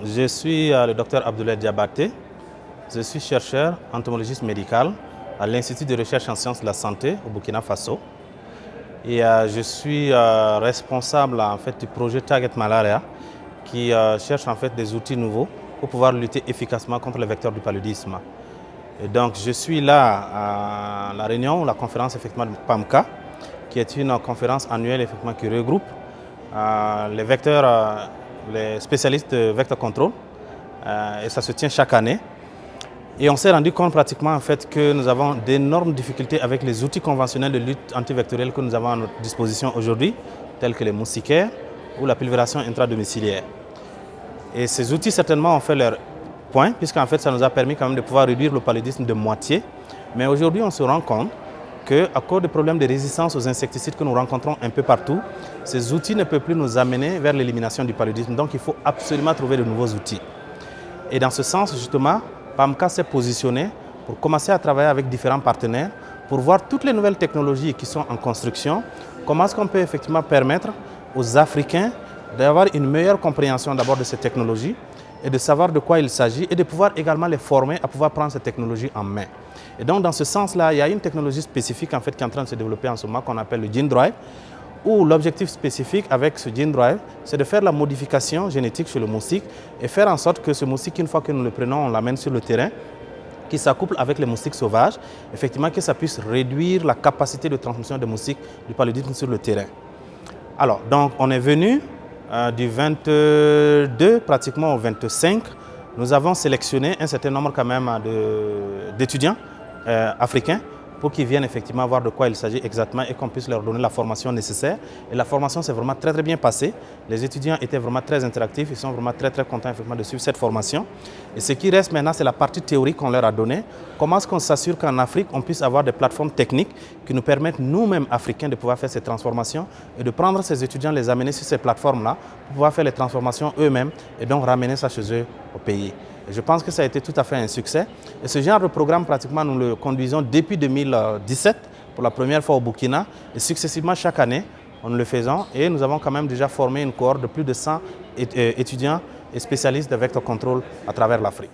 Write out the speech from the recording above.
Je suis le docteur Abdoulaye Diabaté. Je suis chercheur entomologiste médical à l'Institut de recherche en sciences de la santé au Burkina Faso. Et je suis responsable en fait, du projet Target Malaria qui cherche en fait, des outils nouveaux pour pouvoir lutter efficacement contre les vecteurs du paludisme. Et donc je suis là à la réunion, la conférence effectivement de PAMCA, qui est une conférence annuelle effectivement, qui regroupe les vecteurs, les spécialistes de vector control, et ça se tient chaque année. Et on s'est rendu compte pratiquement en fait, que nous avons d'énormes difficultés avec les outils conventionnels de lutte antivectorielle que nous avons à notre disposition aujourd'hui, tels que les moustiquaires ou la pulvération intradomiciliaire. Et ces outils certainement ont fait leur point, puisqu'en fait ça nous a permis quand même de pouvoir réduire le paludisme de moitié. Mais aujourd'hui on se rend compte qu'à cause des problèmes de résistance aux insecticides que nous rencontrons un peu partout, ces outils ne peuvent plus nous amener vers l'élimination du paludisme. Donc il faut absolument trouver de nouveaux outils. Et dans ce sens, justement, PAMCA s'est positionné pour commencer à travailler avec différents partenaires pour voir toutes les nouvelles technologies qui sont en construction, comment est-ce qu'on peut effectivement permettre aux Africains d'avoir une meilleure compréhension d'abord de ces technologies et de savoir de quoi il s'agit et de pouvoir également les former à pouvoir prendre ces technologies en main. Et donc dans ce sens-là, il y a une technologie spécifique en fait, qui est en train de se développer en ce moment qu'on appelle le Gene Drive, où l'objectif spécifique avec ce Gene Drive, c'est de faire la modification génétique chez le moustique et faire en sorte que ce moustique, une fois que nous le prenons, on l'amène sur le terrain, qui s'accouple avec les moustiques sauvages, effectivement que ça puisse réduire la capacité de transmission des moustiques du paludisme sur le terrain. Alors, donc on est venu du 22 pratiquement au 25, nous avons sélectionné un certain nombre quand même d'étudiants africains pour qu'ils viennent effectivement voir de quoi il s'agit exactement et qu'on puisse leur donner la formation nécessaire. Et la formation s'est vraiment très bien passée. Les étudiants étaient vraiment très interactifs, ils sont vraiment très contents effectivement de suivre cette formation. Et ce qui reste maintenant, c'est la partie théorique qu'on leur a donnée. Comment est-ce qu'on s'assure qu'en Afrique, on puisse avoir des plateformes techniques qui nous permettent nous-mêmes, Africains, de pouvoir faire ces transformations et de prendre ces étudiants, les amener sur ces plateformes-là pour pouvoir faire les transformations eux-mêmes et donc ramener ça chez eux au pays. Et je pense que ça a été tout à fait un succès. Et ce genre de programme, pratiquement, nous le conduisons depuis 2017, pour la première fois au Burkina. Et successivement, chaque année, nous le faisons. Et nous avons quand même déjà formé une cohorte de plus de 100 étudiants et spécialistes de vector control à travers l'Afrique.